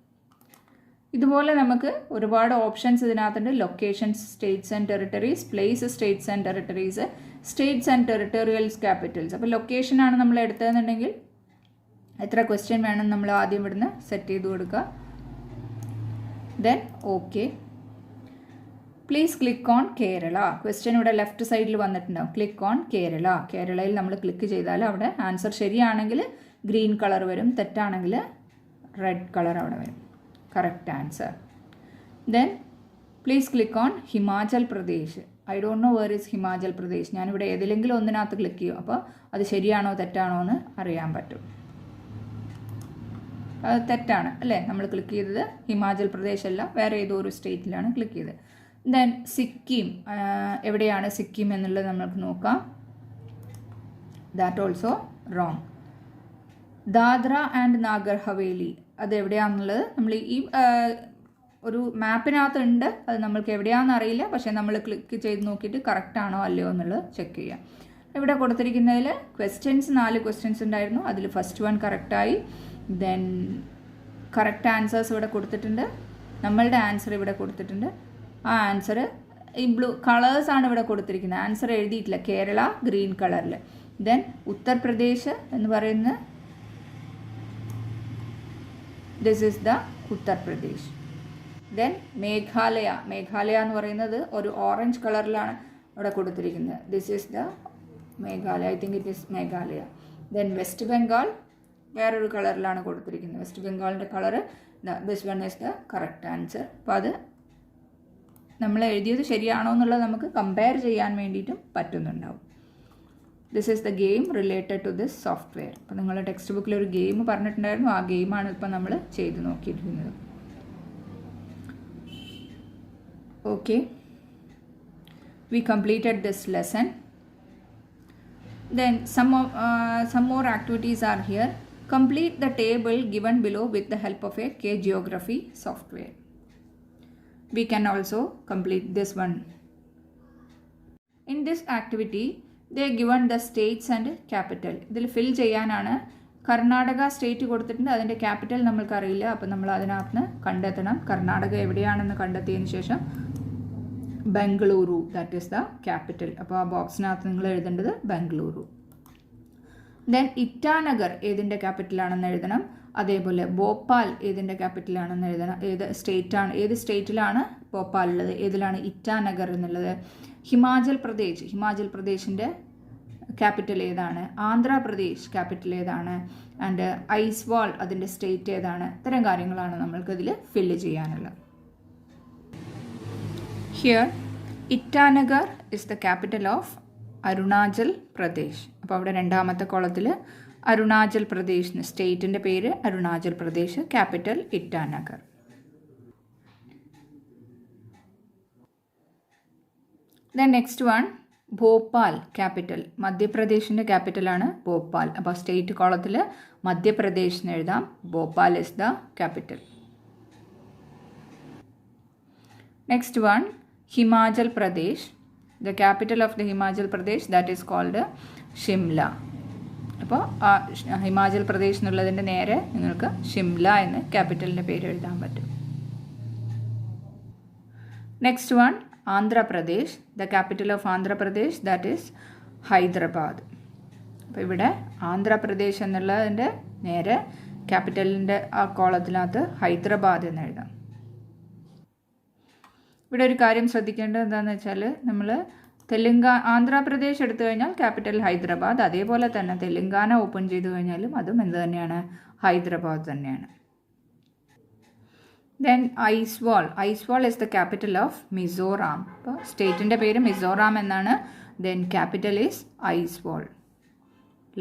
ഇതുപോലെ നമുക്ക് ഒരുപാട് ഓപ്ഷൻസ് ഇതിനകത്തുണ്ട്. Locations, states and territories, place, states and territories, states and territorials capitals. അപ്പോൾ ലൊക്കേഷനാണ് നമ്മൾ എടുത്തതെന്നുണ്ടെങ്കിൽ എത്ര ക്വസ്റ്റ്യൻ വേണം നമ്മൾ ആദ്യം ഇവിടുന്ന് സെറ്റ് ചെയ്ത് കൊടുക്കുക. Then okay, please click on Kerala. Question ഇവിടെ ലെഫ്റ്റ് സൈഡിൽ വന്നിട്ടുണ്ടാവും. Click on Kerala. കേരളയിൽ നമ്മൾ ക്ലിക്ക് ചെയ്താൽ അവിടെ ആൻസർ ശരിയാണെങ്കിൽ ഗ്രീൻ കളർ വരും, തെറ്റാണെങ്കിൽ റെഡ് കളർ അവിടെ വരും. Correct answer. Then please click on Himachal Pradesh. I don't know where is Himachal Pradesh. ഞാനിവിടെ ഏതിലെങ്കിലും ഒന്നിനകത്ത് ക്ലിക്ക് ചെയ്യും. അപ്പോൾ അത് ശരിയാണോ തെറ്റാണോ എന്ന് അറിയാൻ പറ്റും. അത് തെറ്റാണ് അല്ലേ, നമ്മൾ ക്ലിക്ക് ചെയ്തത് ഹിമാചൽ പ്രദേശ് അല്ല, വേറെ ഏതോ ഒരു സ്റ്റേറ്റിലാണ് ക്ലിക്ക് ചെയ്തത്. ദെൻ സിക്കിം, എവിടെയാണ് സിക്കിം എന്നുള്ളത് നമുക്ക് നോക്കാം. That also wrong. Dadra and Nagar Haveli, അത് എവിടെയാണെന്നുള്ളത് നമ്മൾ ഈ ഒരു മാപ്പിനകത്തുണ്ട്. അത് നമ്മൾക്ക് എവിടെയാണെന്ന് അറിയില്ല, പക്ഷേ നമ്മൾ ക്ലിക്ക് ചെയ്ത് നോക്കിയിട്ട് കറക്റ്റ് ആണോ അല്ലയോ എന്നുള്ളത് ചെക്ക് ചെയ്യാം. ഇവിടെ കൊടുത്തിരിക്കുന്നതിൽ ക്വസ്റ്റ്യൻസ് 4 ക്വസ്റ്റ്യൻസ് ഉണ്ടായിരുന്നു. അതിൽ ഫസ്റ്റ് വൺ കറക്റ്റായി. ദെൻ കറക്റ്റ് ആൻസേഴ്സ് ഇവിടെ കൊടുത്തിട്ടുണ്ട്. നമ്മളുടെ ആൻസർ ഇവിടെ കൊടുത്തിട്ടുണ്ട്. ആ ആൻസർ ഈ ബ്ലൂ കളേഴ്സാണ് ഇവിടെ കൊടുത്തിരിക്കുന്നത്. ആൻസർ എഴുതിയിട്ടില്ല. കേരള ഗ്രീൻ കളറിൽ. ദെൻ ഉത്തർപ്രദേശ് എന്ന് പറയുന്ന this is the Uttar Pradesh. Then Meghalaya, Meghalaya എന്ന് പറയുന്നത് ഒരു ഓറഞ്ച് കളറിലാണ് ഇവിടെ കൊടുത്തിരിക്കുന്നത്. This is the Meghalaya, I think it is Meghalaya. Then West Bengal വേറൊരു കളറിലാണ് കൊടുത്തിരിക്കുന്നത്. വെസ്റ്റ് ബംഗാളിൻ്റെ colour this one is the correct answer. അപ്പോൾ അത് നമ്മൾ എഴുതിയത് ശരിയാണോ എന്നുള്ളത് നമുക്ക് കമ്പയർ ചെയ്യാൻ വേണ്ടിയിട്ടും പറ്റുന്നുണ്ടാവും. This is the game related to this software. അപ്പോൾ നിങ്ങളുടെ ടെക്സ്റ്റ് ബുക്കിൽ ഒരു ഗെയിം പറഞ്ഞിട്ടുണ്ടായിരുന്നു. ആ ഗെയിമാണ് ഇപ്പോൾ നമ്മൾ ചെയ്ത് നോക്കിയിരിക്കുന്നത്. Okay, we completed this lesson. Then some more activities are here. Complete the table given below with the help of a K-Geography software. We can also complete this one. In this activity, they given the states and capital. ഇതിൽ ഫിൽ ചെയ്യാനാണ്. Karnataka state കൊടുത്തിട്ടുണ്ട്, അതിൻ്റെ capital നമ്മൾക്കറിയില്ല. അപ്പോൾ നമ്മൾ അതിനകത്ത് കണ്ടെത്തണം. കർണാടക എവിടെയാണെന്ന് കണ്ടെത്തിയതിന് ശേഷം Bengaluru, that is the capital. അപ്പോൾ ആ ബോക്സിനകത്ത് നിങ്ങൾ എഴുതേണ്ടത് ബംഗളൂരു. ദെൻ ഇറ്റാനഗർ ഏതിൻ്റെ ക്യാപിറ്റലാണെന്ന് എഴുതണം. അതേപോലെ ഭോപ്പാൽ ഏതിൻ്റെ ക്യാപിറ്റലാണെന്ന് എഴുതണം. ഏത് സ്റ്റേറ്റിലാണ് ഭോപ്പാൽ ഉള്ളത്, ഏതിലാണ് ഇറ്റാനഗർ എന്നുള്ളത്. ഹിമാചൽ പ്രദേശിൻ്റെ ക്യാപിറ്റൽ ഏതാണ്, ആന്ധ്രാപ്രദേശ് ക്യാപിറ്റൽ ഏതാണ്, ആൻഡ് ഐസ്വാൾ അതിൻ്റെ സ്റ്റേറ്റ് ഏതാണ്. ഇത്തരം കാര്യങ്ങളാണ് നമ്മൾക്കിതിൽ ഫില്ല് ചെയ്യാനുള്ളത്. Here Itanagar is the capital of Arunachal Pradesh. അപ്പോൾ അവിടെ രണ്ടാമത്തെ കോളത്തിൽ അരുണാചൽ പ്രദേശ്, സ്റ്റേറ്റിൻ്റെ പേര് Arunachal Pradesh, capital Itanagar. Then next one Bhopal capital. മധ്യപ്രദേശിൻ്റെ ക്യാപിറ്റലാണ് ഭോപ്പാൽ. അപ്പോൾ സ്റ്റേറ്റ് കോളത്തിൽ മധ്യപ്രദേശ് എന്ന് എഴുതാം. Bhopal is the capital. Next one Himachal Pradesh. The capital of the Himachal Pradesh that is called Shimla. അപ്പോൾ ഹിമാചൽ പ്രദേശ് എന്നുള്ളതിൻ്റെ നേരെ നിങ്ങൾക്ക് ഷിംല എന്ന് ക്യാപിറ്റലിൻ്റെ പേര് എഴുതാൻ പറ്റും. Next one Andhra Pradesh. The capital of Andhra Pradesh that is Hyderabad. അപ്പോൾ ഇവിടെ ആന്ധ്രാപ്രദേശ് എന്നുള്ളതിൻ്റെ നേരെ ക്യാപിറ്റലിൻ്റെ ആ കോളത്തിനകത്ത് ഹൈദരാബാദ് എന്ന് എഴുതാം. ഇവിടെ ഒരു കാര്യം ശ്രദ്ധിക്കേണ്ടത് എന്താണെന്ന് വെച്ചാൽ നമ്മൾ ആന്ധ്രാപ്രദേശ് എടുത്തു കഴിഞ്ഞാൽ ക്യാപിറ്റൽ ഹൈദരാബാദ്, അതേപോലെ തന്നെ തെലങ്കാന ഓപ്പൺ ചെയ്ത് കഴിഞ്ഞാലും അതും എന്ത് തന്നെയാണ്, ഹൈദരാബാദ് തന്നെയാണ്. Then Aizawl is the capital of Mizoram. അപ്പോൾ സ്റ്റേറ്റിൻ്റെ പേര് മിസോറാം എന്നാണ്. Then capital is Aizawl.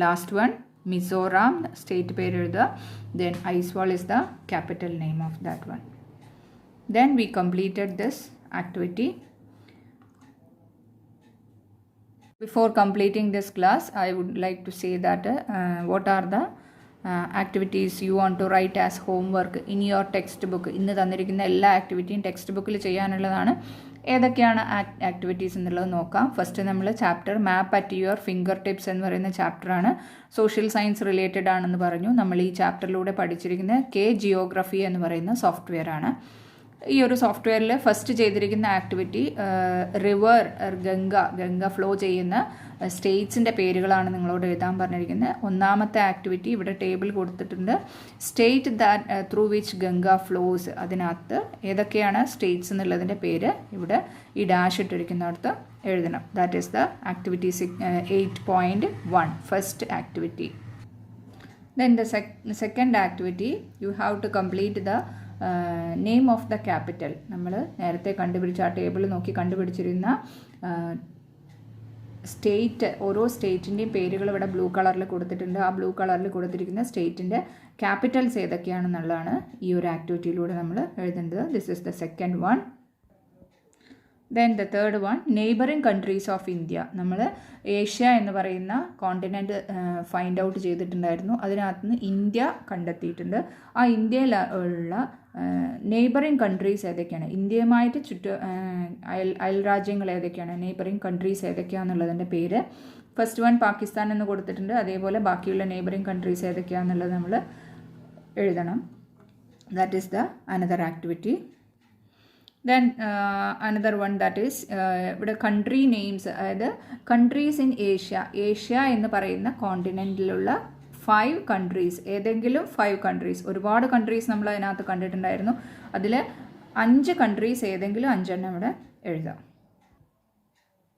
Last one Mizoram state പേര് എഴുതുക. Then Aizawl is the capital name of that one. Then we completed this activity. Before completing this class, I would like to say that what are the activities you want to write as homework in your textbook. ഇന്ന് തന്നിരിക്കുന്ന എല്ലാ ആക്ടിവിറ്റിയും text ബുക്കിൽ ചെയ്യാനുള്ളതാണ്. ഏതൊക്കെയാണ് activities എന്നുള്ളത് നോക്കാം. First നമ്മൾ chapter map at your finger tips എന്ന് പറയുന്ന ചാപ്റ്ററാണ്. സോഷ്യൽ സയൻസ് റിലേറ്റഡ് ആണെന്ന് പറഞ്ഞു. നമ്മൾ ഈ ചാപ്റ്ററിലൂടെ പഠിച്ചിരിക്കുന്ന ജിയോഗ്രഫി എന്ന് പറയുന്ന സോഫ്റ്റ്വെയർ ആണ്. ഈ ഒരു സോഫ്റ്റ്വെയറിൽ ഫസ്റ്റ് ചെയ്തിരിക്കുന്ന ആക്ടിവിറ്റി റിവർ ഗംഗ ഫ്ലോ ചെയ്യുന്ന സ്റ്റേറ്റ്സിൻ്റെ പേരുകളാണ് നിങ്ങളോട് എഴുതാൻ പറഞ്ഞിരിക്കുന്നത്. ഒന്നാമത്തെ ആക്ടിവിറ്റി ഇവിടെ ടേബിൾ കൊടുത്തിട്ടുണ്ട്. State that through which Ganga flows. അതിനകത്ത് ഏതൊക്കെയാണ് സ്റ്റേറ്റ്സ് എന്നുള്ളതിൻ്റെ പേര് ഇവിടെ ഈ ഡാഷ് ഇട്ടിരിക്കുന്നിടത്ത് എഴുതണം. That is the activity 8.1 first activity. Then the second activity you have to complete the name of the capital. നമ്മൾ നേരത്തെ കണ്ടുപിടിച്ച ആ ടേബിൾ നോക്കി കണ്ടുപിടിച്ചിരുന്ന സ്റ്റേറ്റ്, ഓരോ സ്റ്റേറ്റിൻ്റെയും പേരുകൾ ഇവിടെ ബ്ലൂ കളറിൽ കൊടുത്തിട്ടുണ്ട്. ആ ബ്ലൂ കളറിൽ കൊടുത്തിരിക്കുന്ന സ്റ്റേറ്റിൻ്റെ ക്യാപിറ്റൽസ് ഏതൊക്കെയാണെന്നുള്ളതാണ് ഈ ഒരു ആക്ടിവിറ്റിയിലൂടെ നമ്മൾ എഴുതേണ്ടത്. This is the second one. Then the third one neighbouring countries of India. നമ്മൾ ഏഷ്യ എന്ന് പറയുന്ന കോണ്ടിനെൻറ്റ് ഫൈൻഡ് ഔട്ട് ചെയ്തിട്ടുണ്ടായിരുന്നു. അതിനകത്ത് നിന്ന് ഇന്ത്യ കണ്ടെത്തിയിട്ടുണ്ട്. ആ ഇന്ത്യയിൽ ഉള്ള നെയ്ബറിങ് കൺട്രീസ് ഏതൊക്കെയാണ്, ഇന്ത്യയുമായിട്ട് അയൽ രാജ്യങ്ങൾ ഏതൊക്കെയാണ്, നെയ്ബറിങ് കൺട്രീസ് ഏതൊക്കെയാണെന്നുള്ളതിൻ്റെ പേര്. ഫസ്റ്റ് വൺ പാകിസ്ഥാൻ എന്ന് കൊടുത്തിട്ടുണ്ട്. അതേപോലെ ബാക്കിയുള്ള നെയ്ബറിങ് കൺട്രീസ് ഏതൊക്കെയാണെന്നുള്ളത് നമ്മൾ എഴുതണം. That is the another activity. Then another one that is ഇവിടെ കൺട്രി നെയിംസ്, അതായത് കൺട്രീസ് ഇൻ ഏഷ്യ എന്ന് പറയുന്ന കോണ്ടിനെൻറ്റിലുള്ള 5 കൺട്രീസ്, ഏതെങ്കിലും 5 കൺട്രീസ്. ഒരുപാട് കൺട്രീസ് നമ്മൾ അതിനകത്ത് കണ്ടിട്ടുണ്ടായിരുന്നു. അതിൽ 5 കൺട്രീസ് ഏതെങ്കിലും 5 എണ്ണം ഇവിടെ എഴുതാം.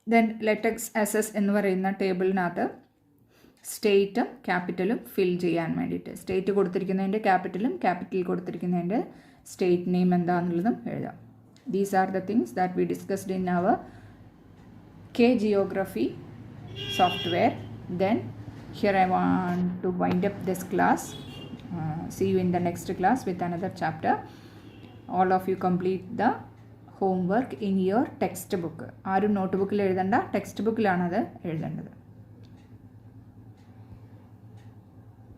ദെൻ ലെറ്റക്സ് അസസ് എന്ന് പറയുന്ന ടേബിളിനകത്ത് സ്റ്റേറ്റും ക്യാപിറ്റലും ഫിൽ ചെയ്യാൻ വേണ്ടിയിട്ട് സ്റ്റേറ്റ് കൊടുത്തിരിക്കുന്നതിൻ്റെ ക്യാപിറ്റലും ക്യാപിറ്റൽ കൊടുത്തിരിക്കുന്നതിൻ്റെ സ്റ്റേറ്റ് നെയിം എന്താണെന്നുള്ളതും എഴുതാം. These are the things that we discussed in our Geography software. Then here I want to wind up this class. See you in the next class with another chapter. All of you complete the homework in your textbook. ആരും നോട്ട്ബുക്കിൽ എഴുതണ്ട, text ബുക്കിലാണ് അത് എഴുതേണ്ടത്.